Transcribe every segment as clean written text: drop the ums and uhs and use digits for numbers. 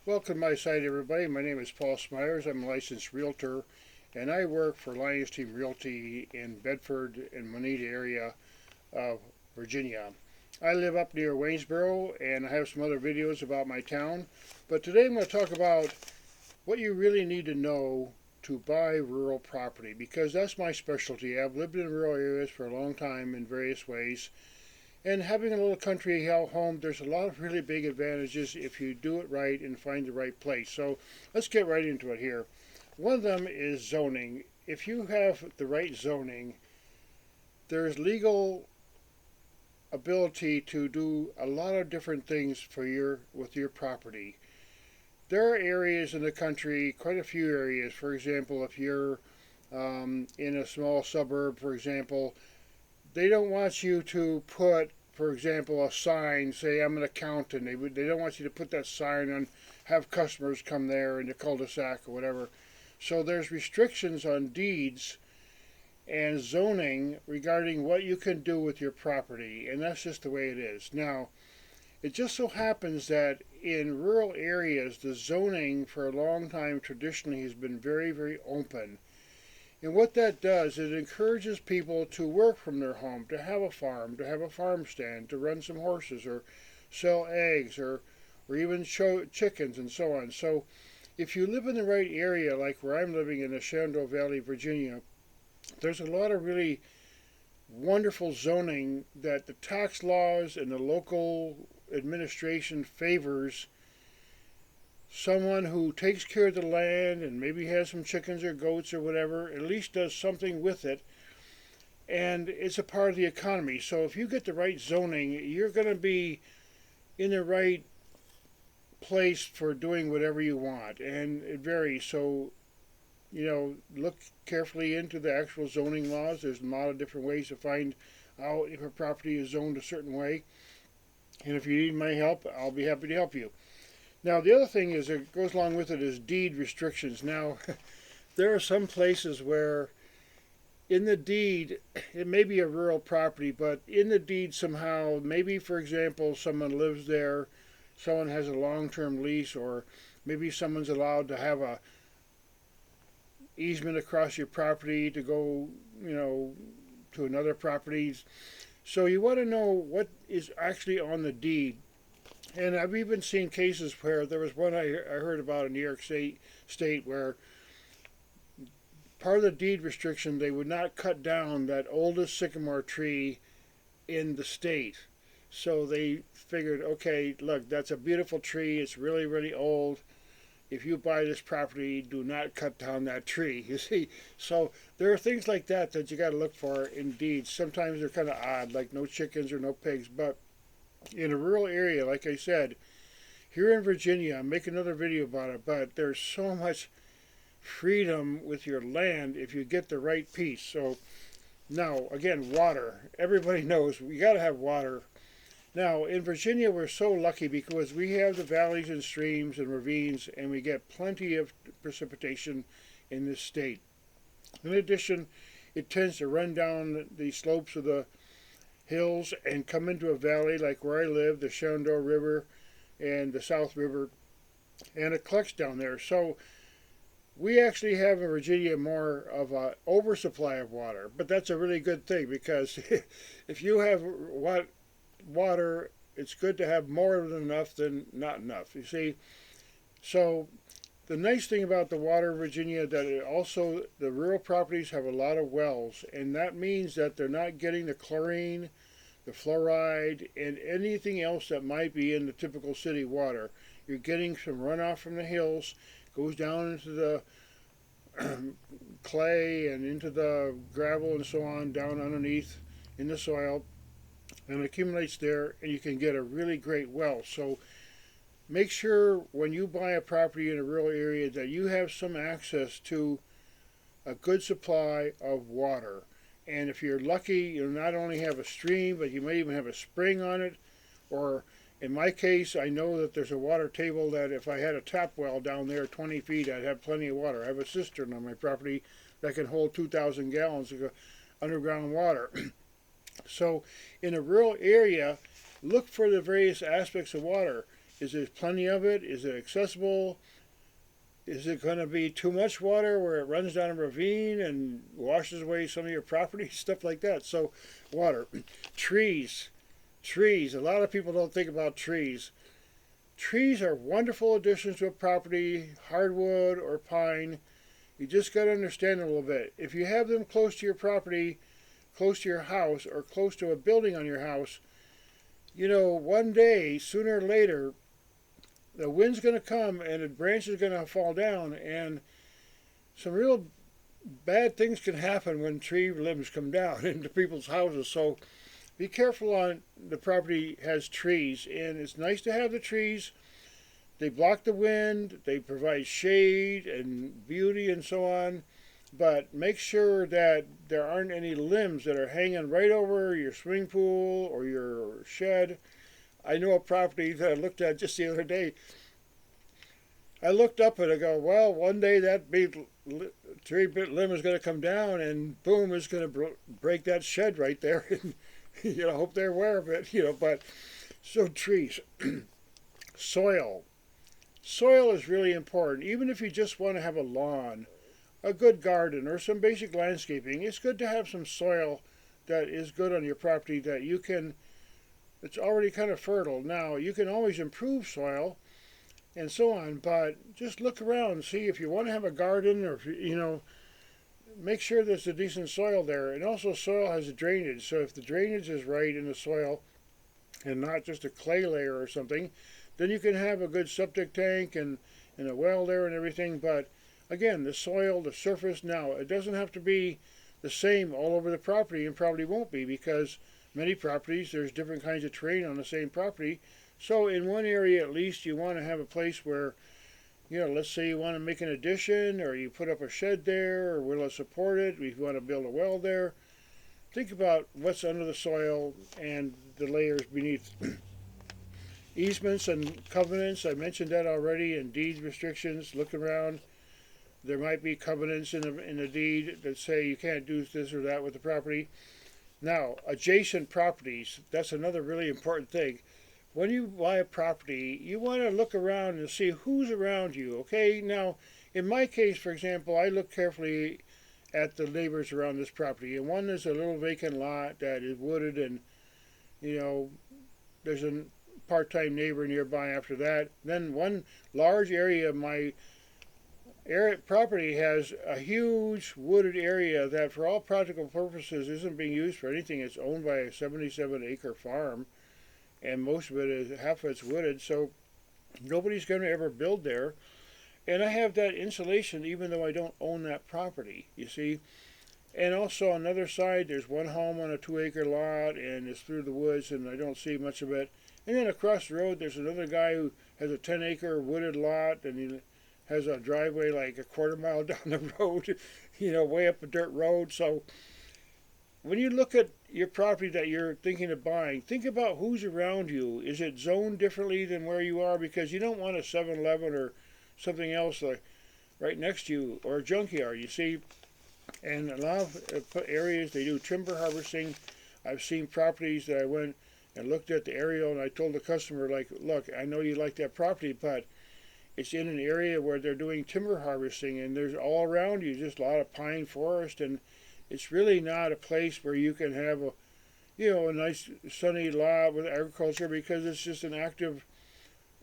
Welcome to my site, everybody. My name is Paul Smyers. I'm a licensed realtor, and I work for Lions Team Realty in Bedford and Moneta area of Virginia. I live up near Waynesboro, and I have some other videos about my town. But today I'm going to talk about what you really need to know to buy rural property, because that's my specialty. I've lived in rural areas for a long time in various ways. And having a little country home, there's a lot of really big advantages if you do it right and find the right place. So let's get right into it here. One of them is zoning. If you have the right zoning, there's legal ability to do a lot of different things with your property. There are areas in the country, quite a few areas. For example, if you're in a small suburb, for example, they don't want you to put, for example, a sign, say I'm an accountant. They don't want you to put that sign and have customers come there in the cul-de-sac or whatever. So there's restrictions on deeds and zoning regarding what you can do with your property, and that's just the way it is. Now, it just so happens that in rural areas, the zoning for a long time traditionally has been very, very open. And what that does, it encourages people to work from their home, to have a farm, to have a farm stand, to run some horses, or sell eggs, or even show chickens and so on. So if you live in the right area, like where I'm living in the Shenandoah Valley, Virginia, there's a lot of really wonderful zoning that the tax laws and the local administration favors someone who takes care of the land and maybe has some chickens or goats or whatever, at least does something with it, and it's a part of the economy. So if you get the right zoning, you're going to be in the right place for doing whatever you want, and it varies. So, look carefully into the actual zoning laws. There's a lot of different ways to find out if a property is zoned a certain way, and if you need my help, I'll be happy to help you. Now, the other thing is that goes along with it is deed restrictions. Now, there are some places where in the deed, it may be a rural property, but in the deed somehow, maybe, for example, someone lives there, someone has a long-term lease, or maybe someone's allowed to have a easement across your property to go, to another property. So you want to know what is actually on the deed. And I've even seen cases where there was one I heard about in New York State where part of the deed restriction, they would not cut down that oldest sycamore tree in the state. So they figured, okay, look, that's a beautiful tree. It's really, really old. If you buy this property, do not cut down that tree. You see, so there are things like that that you got to look for in deeds. Sometimes they're kind of odd, like no chickens or no pigs, but in a rural area, like I said, here in Virginia, I'll make another video about it, but there's so much freedom with your land if you get the right piece. So now, again, water. Everybody knows we got to have water. Now, in Virginia, we're so lucky because we have the valleys and streams and ravines, and we get plenty of precipitation in this state. In addition, it tends to run down the slopes of the hills and come into a valley like where I live, the Shenandoah River and the South River, and it collects down there. So we actually have in Virginia more of an oversupply of water, but that's a really good thing because if you have water, it's good to have more than enough than not enough. You see, so the nice thing about the water in Virginia that it also the rural properties have a lot of wells, and that means that they're not getting the chlorine, the fluoride, and anything else that might be in the typical city water. You're getting some runoff from the hills, goes down into the clay and into the gravel and so on, down underneath in the soil, and accumulates there, and you can get a really great well. So make sure when you buy a property in a rural area that you have some access to a good supply of water. And if you're lucky, you'll not only have a stream, but you may even have a spring on it. Or in my case, I know that there's a water table that if I had a tap well down there 20 feet, I'd have plenty of water. I have a cistern on my property that can hold 2,000 gallons of underground water. So in a rural area, look for the various aspects of water. Is there plenty of it? Is it accessible? Is it going to be too much water where it runs down a ravine and washes away some of your property? Stuff like that. So, water. Trees. Trees. A lot of people don't think about trees. Trees are wonderful additions to a property, hardwood or pine. You just got to understand it a little bit. If you have them close to your property, close to your house, or close to a building on your house, you know, one day, sooner or later, the wind's going to come and the branch is going to fall down, and some real bad things can happen when tree limbs come down into people's houses. So be careful on the property has trees, and it's nice to have the trees. They block the wind, they provide shade and beauty and so on, but make sure that there aren't any limbs that are hanging right over your swimming pool or your shed. I know a property that I looked at just the other day. I looked up and I go, well, one day that big tree limb is going to come down and boom, it's going to break that shed right there. And you know, hope they're aware of it, you know. But so trees, soil. Soil is really important. Even if you just want to have a lawn, a good garden, or some basic landscaping, it's good to have some soil that is good on your property that you can, it's already kind of fertile. Now, you can always improve soil and so on, but just look around and see if you want to have a garden, or if you know, make sure there's a decent soil there. And also, soil has a drainage, so if the drainage is right in the soil and not just a clay layer or something, then you can have a good septic tank and a well there and everything. But again, the soil, the surface, now it doesn't have to be the same all over the property, and probably won't be, because many properties there's different kinds of terrain on the same property. So in one area at least, you want to have a place where, you know, let's say you want to make an addition, or you put up a shed there, or will it support it, if you want to build a well there. Think about what's under the soil and the layers beneath. Easements and covenants, I mentioned that already, and deed restrictions. Look around. There might be covenants in a deed that say you can't do this or that with the property. Now, adjacent properties, that's another really important thing. When you buy a property, you want to look around and see who's around you, okay? Now, in my case, for example, I look carefully at the neighbors around this property, and one is a little vacant lot that is wooded, and, you know, there's a part-time neighbor nearby after that. Then one large area of my property has a huge wooded area that for all practical purposes isn't being used for anything. It's owned by a 77-acre farm, and most of it is, half of it's wooded, so nobody's going to ever build there. And I have that insulation even though I don't own that property, you see. And also on the other side, there's one home on a 2-acre lot, and it's through the woods, and I don't see much of it. And then across the road, there's another guy who has a 10-acre wooded lot, and he has a driveway like a quarter mile down the road, you know, way up a dirt road. So when you look at your property that you're thinking of buying, think about who's around you. Is it zoned differently than where you are? Because you don't want a 7-Eleven or something else like right next to you, or a junkyard, you see. And a lot of areas, they do timber harvesting. I've seen properties that I went and looked at the aerial, and I told the customer, like, look, I know you like that property, but it's in an area where they're doing timber harvesting, and there's all around you just a lot of pine forest, and it's really not a place where you can have a, you know, a nice sunny lot with agriculture, because it's just an active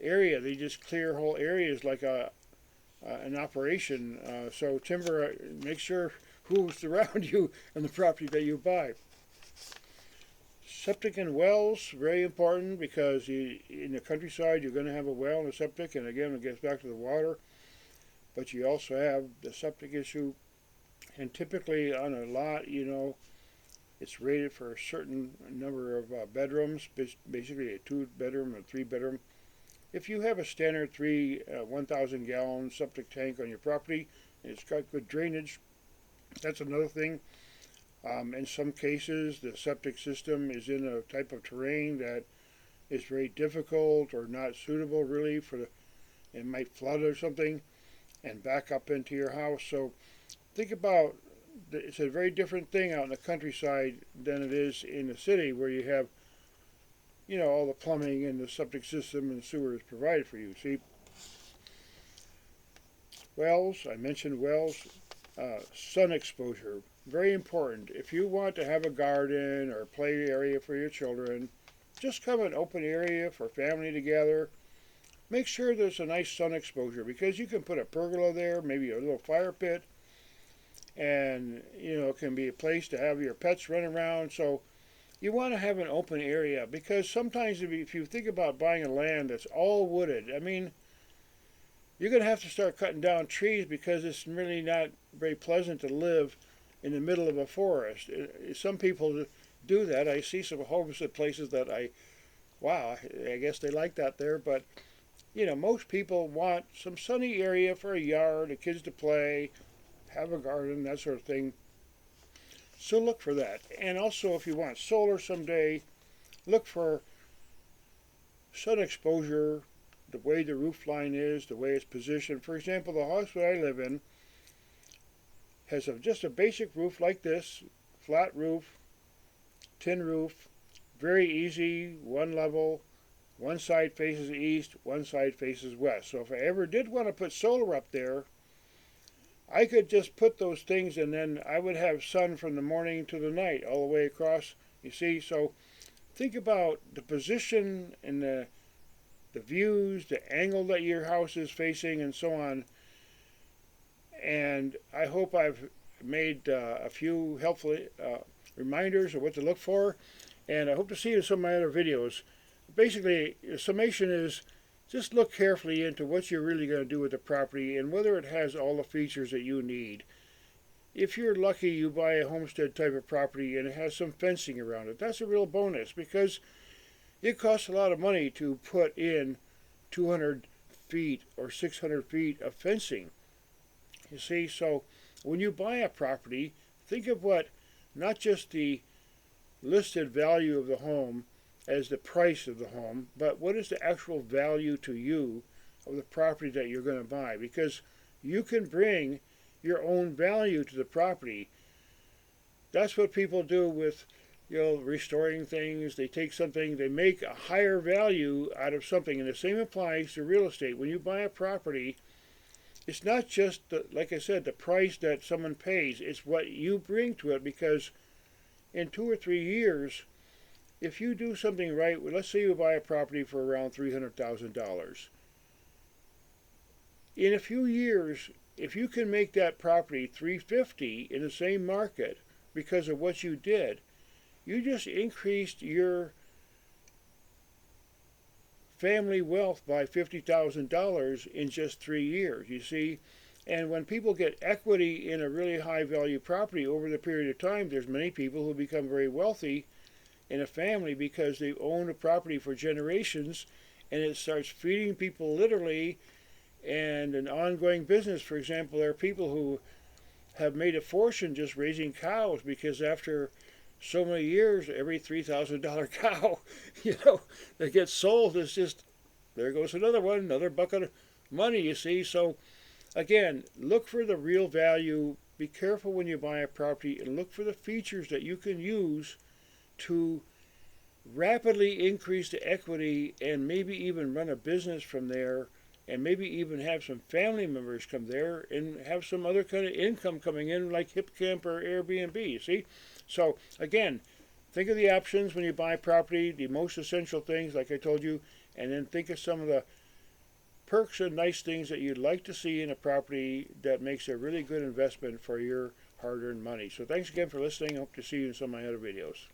area. They just clear whole areas like an operation. So timber, make sure who's around you and the property that you buy. Septic and wells, very important, because in the countryside you're going to have a well and a septic, and again it gets back to the water, but you also have the septic issue. And typically on a lot, you know, it's rated for a certain number of bedrooms, basically a 2-bedroom or 3-bedroom. If you have a standard 1,000-gallon septic tank on your property and it's got good drainage, that's another thing. In some cases, the septic system is in a type of terrain that is very difficult or not suitable really for it might flood or something and back up into your house. So think about, it's a very different thing out in the countryside than it is in the city, where you have, all the plumbing and the septic system and sewer is provided for you. See, wells, I mentioned wells, sun exposure, very important. If you want to have a garden or play area for your children, just have an open area for family together. Make sure there's a nice sun exposure, because you can put a pergola there, maybe a little fire pit, and it can be a place to have your pets run around. So you want to have an open area, because sometimes if you think about buying a land that's all wooded, I mean, you're going to have to start cutting down trees, because it's really not very pleasant to live in the middle of a forest. Some people do that. I see some homestead places that wow, I guess they like that there, but most people want some sunny area for a yard, the kids to play, have a garden, that sort of thing. So look for that. And also, if you want solar someday, look for sun exposure, the way the roof line is, the way it's positioned. For example, the house that I live in has just a basic roof like this, flat roof, tin roof, very easy, one level. One side faces east, one side faces west. So if I ever did want to put solar up there, I could just put those things, and then I would have sun from the morning to the night all the way across. You see, so think about the position and the views, the angle that your house is facing, and so on. And I hope I've made a few helpful reminders of what to look for, and I hope to see you in some of my other videos. Basically, the summation is, just look carefully into what you're really going to do with the property and whether it has all the features that you need. If you're lucky, you buy a homestead type of property and it has some fencing around it. That's a real bonus, because it costs a lot of money to put in 200 feet or 600 feet of fencing. You see, so when you buy a property, think of what, not just the listed value of the home as the price of the home, but what is the actual value to you of the property that you're going to buy, because you can bring your own value to the property. That's what people do with restoring things. They take something, they make a higher value out of something, and the same applies to real estate. When you buy a property, it's not just, like I said, the price that someone pays, it's what you bring to it, because in 2 or 3 years, if you do something right, let's say you buy a property for around $300,000. In a few years, if you can make that property $350,000 in the same market because of what you did, you just increased your family wealth by $50,000 in just 3 years, you see. And when people get equity in a really high value property over the period of time, there's many people who become very wealthy in a family because they've owned a property for generations, and it starts feeding people literally, and an ongoing business. For example, there are people who have made a fortune just raising cows, because after so many years, every $3,000 cow, that gets sold is just, there goes another one, another bucket of money, you see. So again, look for the real value. Be careful when you buy a property, and look for the features that you can use to rapidly increase the equity, and maybe even run a business from there, and maybe even have some family members come there and have some other kind of income coming in, like HipCamp or Airbnb, you see. So again, think of the options when you buy property, the most essential things like I told you, and then think of some of the perks and nice things that you'd like to see in a property that makes a really good investment for your hard-earned money. So thanks again for listening. I hope to see you in some of my other videos.